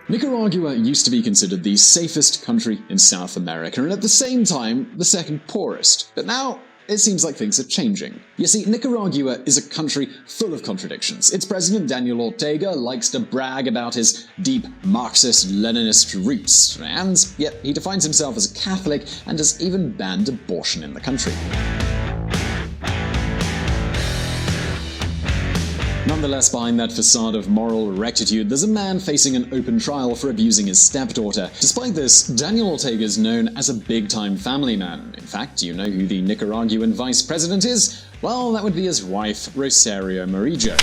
Nicaragua used to be considered the safest country in South America, and at the same time, the second poorest. But now, it seems like things are changing. You see, Nicaragua is a country full of contradictions. Its president, Daniel Ortega, likes to brag about his deep marxist-leninist roots, and yet he defines himself as a Catholic and has even banned abortion in the country. Nonetheless, behind that facade of moral rectitude, there's a man facing an open trial for abusing his stepdaughter. Despite this, Daniel Ortega is known as a big-time family man. In fact, do you know who the Nicaraguan vice president is? Well, that would be his wife, Rosario Murillo.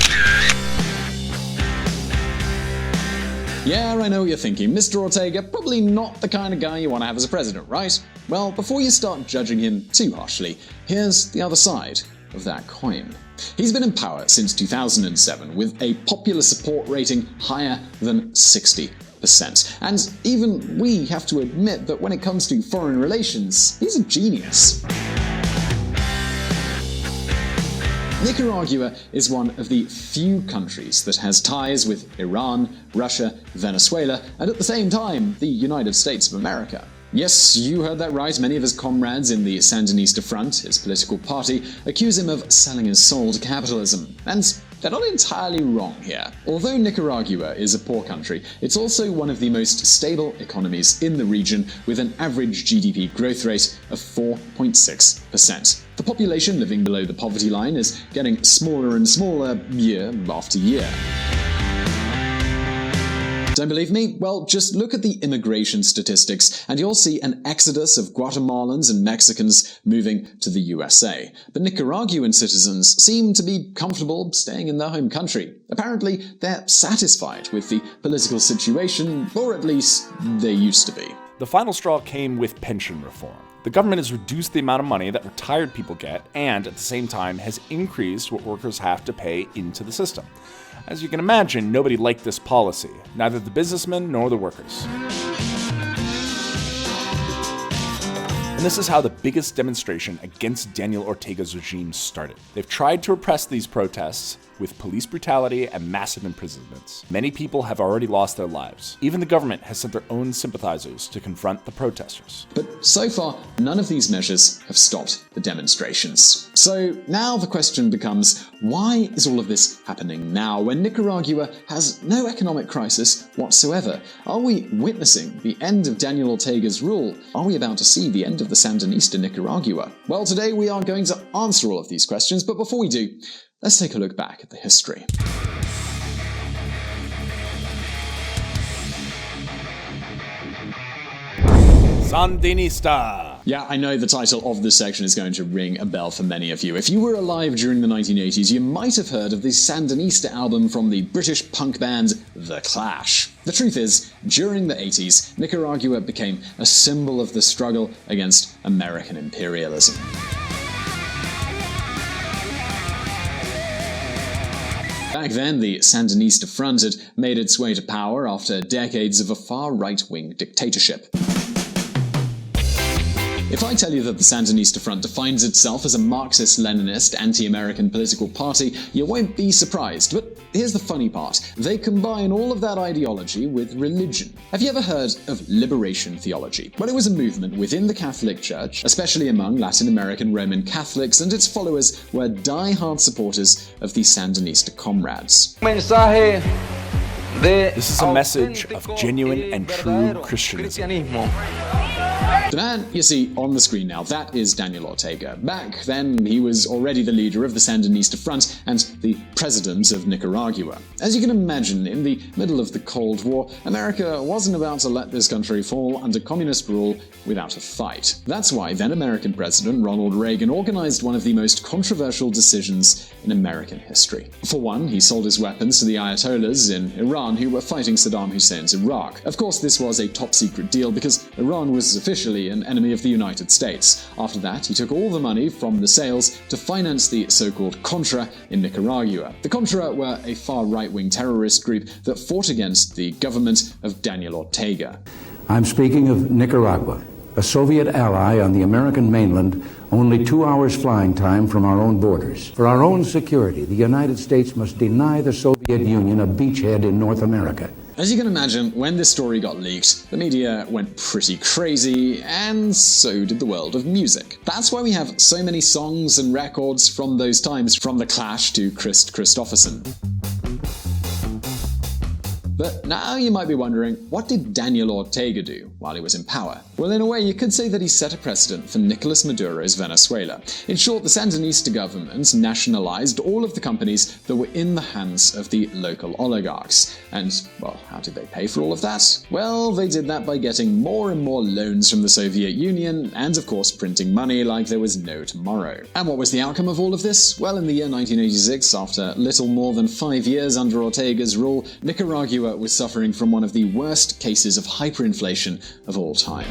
Yeah, I know what you're thinking. Mr. Ortega, probably not the kind of guy you want to have as a president, right? Well, before you start judging him too harshly, here's the other side of that coin. He's been in power since 2007 with a popular support rating higher than 60%. And even we have to admit that when it comes to foreign relations, he's a genius. Nicaragua is one of the few countries that has ties with Iran, Russia, Venezuela, and at the same time, the United States of America. Yes, you heard that right. Many of his comrades in the Sandinista front, his political party, accuse him of selling his soul to capitalism. And they're not entirely wrong here. Although Nicaragua is a poor country, it's also one of the most stable economies in the region, with an average GDP growth rate of 4.6%. The population living below the poverty line is getting smaller and smaller year after year. Don't believe me? Well, just look at the immigration statistics and you'll see an exodus of Guatemalans and Mexicans moving to the USA. But Nicaraguan citizens seem to be comfortable staying in their home country. Apparently, they're satisfied with the political situation, or at least they used to be. The final straw came with pension reform. The government has reduced the amount of money that retired people get, and at the same time has increased what workers have to pay into the system. As you can imagine, nobody liked this policy, neither the businessmen nor the workers. And this is how the biggest demonstration against Daniel Ortega's regime started. They've tried to repress these protests with police brutality and massive imprisonments. Many people have already lost their lives. Even the government has sent their own sympathizers to confront the protesters. But so far, none of these measures have stopped the demonstrations. So now the question becomes, why is all of this happening now when Nicaragua has no economic crisis whatsoever? Are we witnessing the end of Daniel Ortega's rule? Are we about to see the end of the Sandinista Nicaragua? Well, today we are going to answer all of these questions, but before we do, let's take a look back at the history. Sandinista! Yeah, I know the title of this section is going to ring a bell for many of you. If you were alive during the 1980s, you might have heard of the Sandinista album from the British punk band The Clash. The truth is, during the 80s, Nicaragua became a symbol of the struggle against American imperialism. Back then, the Sandinista front had made its way to power after decades of a far right-wing dictatorship. If I tell you that the Sandinista front defines itself as a marxist-leninist, anti-American political party, you won't be surprised. But here's the funny part. They combine all of that ideology with religion. Have you ever heard of liberation theology? Well, it was a movement within the Catholic Church, especially among Latin American Roman Catholics, and its followers were die-hard supporters of the Sandinista comrades. This is a message of genuine and true Christianism. The man you see on the screen now, that is Daniel Ortega. Back then, he was already the leader of the Sandinista front and the president of Nicaragua. As you can imagine, in the middle of the Cold War, America wasn't about to let this country fall under communist rule without a fight. That's why then American President Ronald Reagan organized one of the most controversial decisions in American history. For one, he sold his weapons to the Ayatollahs in Iran who were fighting Saddam Hussein's Iraq. Of course, this was a top-secret deal because Iran was officially an enemy of the United States. After that, he took all the money from the sales to finance the so-called Contra in Nicaragua. The Contra were a far right-wing terrorist group that fought against the government of Daniel Ortega. I'm speaking of Nicaragua, a Soviet ally on the American mainland, only 2 hours flying time from our own borders. For our own security, the United States must deny the Soviet Union a beachhead in North America. As you can imagine, when this story got leaked, the media went pretty crazy, and so did the world of music. That's why we have so many songs and records from those times, from The Clash to Chris Christopherson. But now you might be wondering, what did Daniel Ortega do while he was in power? Well, in a way, you could say that he set a precedent for Nicolas Maduro's Venezuela. In short, the Sandinista government nationalized all of the companies that were in the hands of the local oligarchs. And, well, how did they pay for all of that? Well, they did that by getting more and more loans from the Soviet Union, and of course printing money like there was no tomorrow. And what was the outcome of all of this? Well, in the year 1986, after little more than 5 years under Ortega's rule, Nicaragua was suffering from one of the worst cases of hyperinflation of all time.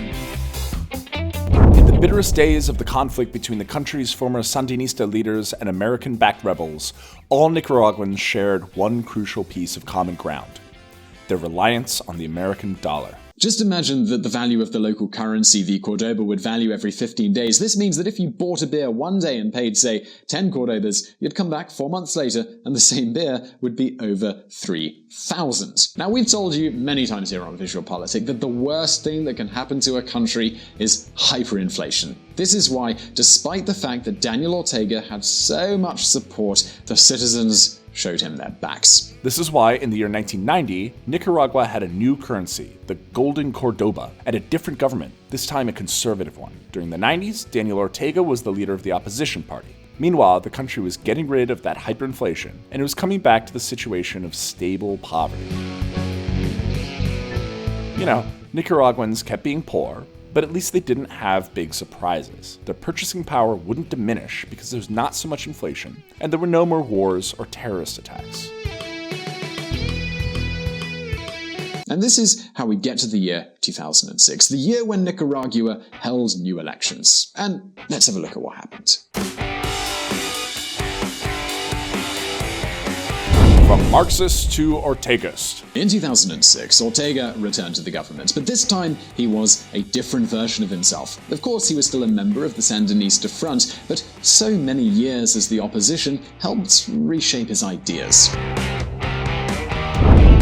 In the bitterest days of the conflict between the country's former Sandinista leaders and American-backed rebels, all Nicaraguans shared one crucial piece of common ground: their reliance on the American dollar. Just imagine that the value of the local currency, the Cordoba, would value every 15 days. This means that if you bought a beer one day and paid, say, 10 Cordobas, you'd come back 4 months later and the same beer would be over 3,000. Now, we've told you many times here on VisualPolitik that the worst thing that can happen to a country is hyperinflation. This is why, despite the fact that Daniel Ortega had so much support, the citizens showed him their backs. This is why, in the year 1990, Nicaragua had a new currency, the Golden Cordoba, and a different government, this time a conservative one. During the 90s, Daniel Ortega was the leader of the opposition party. Meanwhile, the country was getting rid of that hyperinflation, and it was coming back to the situation of stable poverty. You know, Nicaraguans kept being poor, but at least they didn't have big surprises. Their purchasing power wouldn't diminish because there's not so much inflation, and there were no more wars or terrorist attacks. And this is how we get to the year 2006, the year when Nicaragua held new elections. And let's have a look at what happened. From Marxist to Ortegaist. In 2006, Ortega returned to the government, but this time he was a different version of himself. Of course, he was still a member of the Sandinista front, but so many years as the opposition helped reshape his ideas.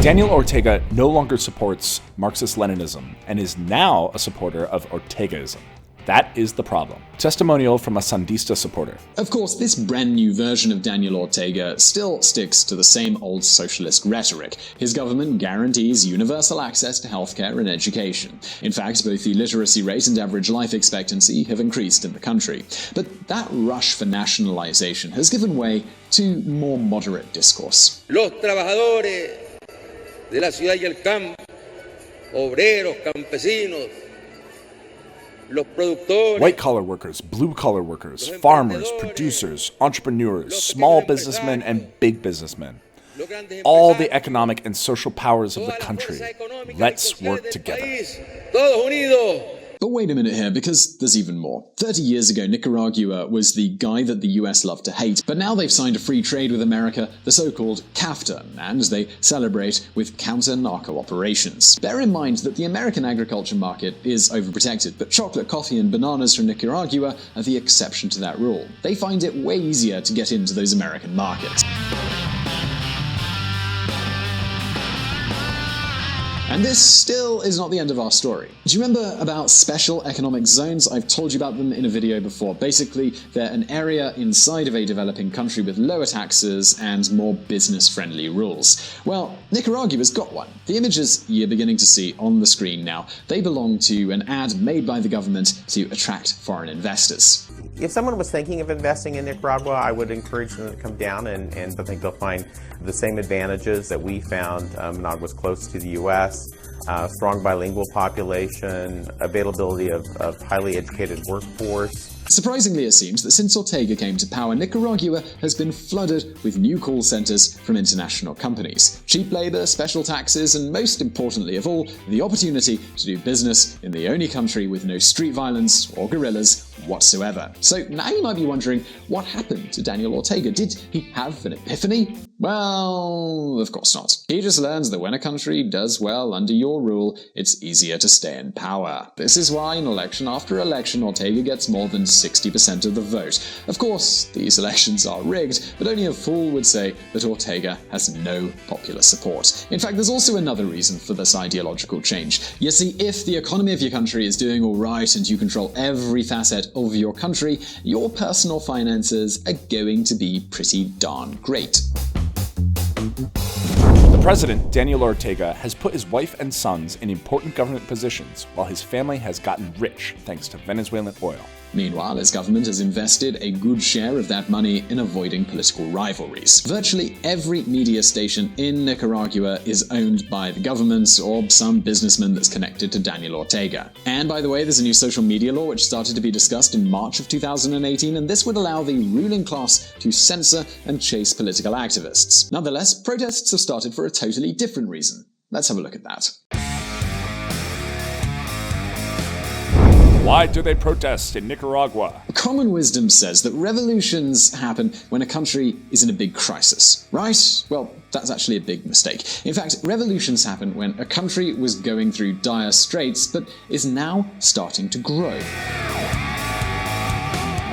Daniel Ortega no longer supports marxist-leninism and is now a supporter of Ortegaism. That is the problem. Testimonial from a Sandinista supporter. Of course, this brand new version of Daniel Ortega still sticks to the same old socialist rhetoric. His government guarantees universal access to healthcare and education. In fact, both the literacy rate and average life expectancy have increased in the country. But that rush for nationalization has given way to more moderate discourse. Los trabajadores de la ciudad y el campo, obreros, campesinos, white-collar workers, blue-collar workers, farmers, producers, entrepreneurs, small businessmen, and big businessmen. All the economic and social powers of the country. Let's work together. But wait a minute here, because there's even more. 30 years ago, Nicaragua was the guy that the US loved to hate, but now they've signed a free trade with America, the so-called CAFTA, and they celebrate with counter-narco operations. Bear in mind that the American agriculture market is overprotected, but chocolate, coffee, and bananas from Nicaragua are the exception to that rule. They find it way easier to get into those American markets. And this still is not the end of our story. Do you remember about special economic zones? I've told you about them in a video before. Basically, they're an area inside of a developing country with lower taxes and more business-friendly rules. Well, Nicaragua's got one. The images you're beginning to see on the screen now, they belong to an ad made by the government to attract foreign investors. If someone was thinking of investing in Nicaragua, I would encourage them to come down, and I think they'll find the same advantages that we found. Managua's close to the U.S., strong bilingual population, availability of highly educated workforce. Surprisingly, it seems that since Ortega came to power, Nicaragua has been flooded with new call centers from international companies. Cheap labor, special taxes, and most importantly of all, the opportunity to do business in the only country with no street violence or guerrillas whatsoever. So now you might be wondering, what happened to Daniel Ortega? Did he have an epiphany? Well, of course not. He just learns that when a country does well under your rule, it's easier to stay in power. This is why in election after election, Ortega gets more than 60% of the vote. Of course, these elections are rigged, but only a fool would say that Ortega has no popular support. In fact, there's also another reason for this ideological change. You see, if the economy of your country is doing all right and you control every facet of your country, your personal finances are going to be pretty darn great. The president, Daniel Ortega, has put his wife and sons in important government positions, while his family has gotten rich thanks to Venezuelan oil. Meanwhile, his government has invested a good share of that money in avoiding political rivalries. Virtually every media station in Nicaragua is owned by the government or some businessman that's connected to Daniel Ortega. And by the way, there's a new social media law which started to be discussed in March of 2018, and this would allow the ruling class to censor and chase political activists. Nonetheless, protests have started for a totally different reason. Let's have a look at that. Why do they protest in Nicaragua? Common wisdom says that revolutions happen when a country is in a big crisis, right? Well, that's actually a big mistake. In fact, revolutions happen when a country was going through dire straits but is now starting to grow.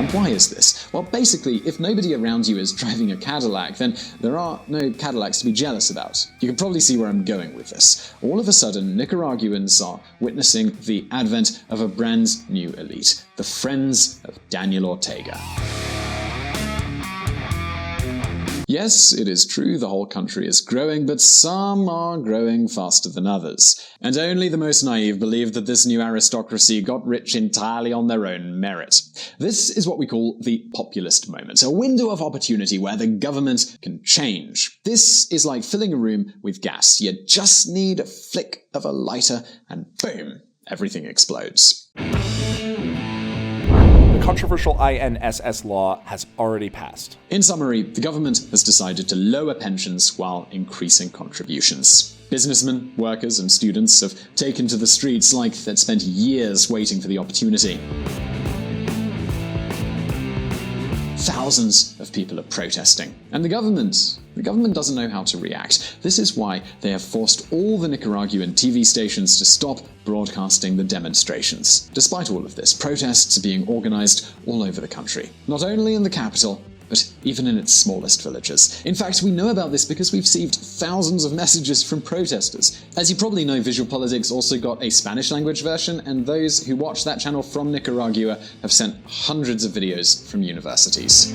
And why is this? Well, basically, if nobody around you is driving a Cadillac, then there are no Cadillacs to be jealous about. You can probably see where I'm going with this. All of a sudden, Nicaraguans are witnessing the advent of a brand new elite, the Friends of Daniel Ortega. Yes, it is true the whole country is growing, but some are growing faster than others. And only the most naive believe that this new aristocracy got rich entirely on their own merit. This is what we call the Populist Moment, a window of opportunity where the government can change. This is like filling a room with gas. You just need a flick of a lighter and boom, everything explodes. The controversial INSS law has already passed. In summary, the government has decided to lower pensions while increasing contributions. Businessmen, workers, and students have taken to the streets like they'd spent years waiting for the opportunity. Thousands of people are protesting, and the government doesn't know how to react. This is why they have forced all the Nicaraguan TV stations to stop broadcasting the demonstrations. Despite all of this, protests are being organized all over the country, not only in the capital, but even in its smallest villages. In fact, we know about this because we've received thousands of messages from protesters. As you probably know, VisualPolitik also got a Spanish-language version, and those who watch that channel from Nicaragua have sent hundreds of videos from universities.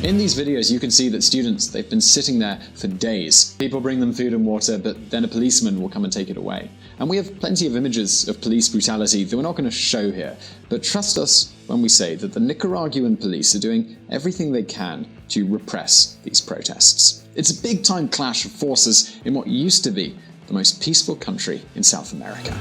In these videos, you can see that students, they've been sitting there for days. People bring them food and water, but then a policeman will come and take it away. And we have plenty of images of police brutality that we're not going to show here, but trust us when we say that the Nicaraguan police are doing everything they can to repress these protests. It's a big-time clash of forces in what used to be the most peaceful country in South America.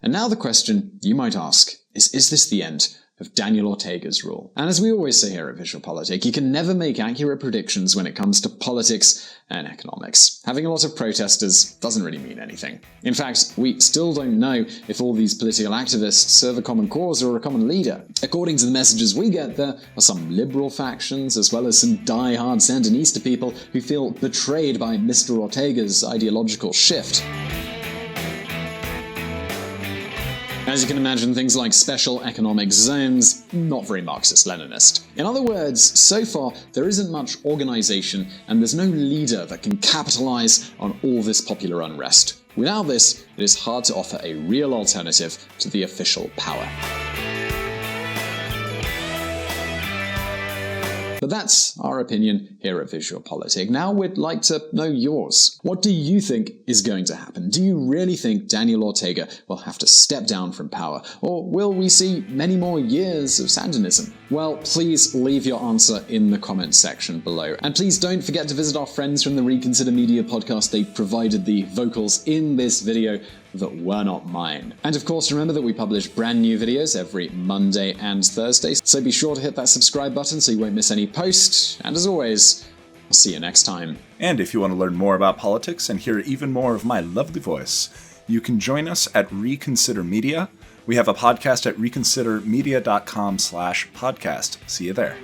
And now the question you might ask is this the end of Daniel Ortega's rule? And as we always say here at VisualPolitik, you can never make accurate predictions when it comes to politics and economics. Having a lot of protesters doesn't really mean anything. In fact, we still don't know if all these political activists serve a common cause or a common leader. According to the messages we get, there are some liberal factions as well as some die-hard Sandinista people who feel betrayed by Mr. Ortega's ideological shift. As you can imagine, things like special economic zones, not very Marxist-Leninist. In other words, so far, there isn't much organization and there's no leader that can capitalize on all this popular unrest. Without this, it is hard to offer a real alternative to the official power. But that's our opinion here at VisualPolitik. Now we'd like to know yours. What do you think is going to happen? Do you really think Daniel Ortega will have to step down from power? Or will we see many more years of Sandinism? Well, please leave your answer in the comments section below. And please don't forget to visit our friends from the Reconsider Media podcast. They provided the vocals in this video that were not mine. And of course, remember that we publish brand new videos every Monday and Thursday, so be sure to hit that subscribe button so you won't miss any post. And as always, I'll see you next time. And if you want to learn more about politics and hear even more of my lovely voice, you can join us at Reconsider Media. We have a podcast at reconsidermedia.com/podcast. See you there.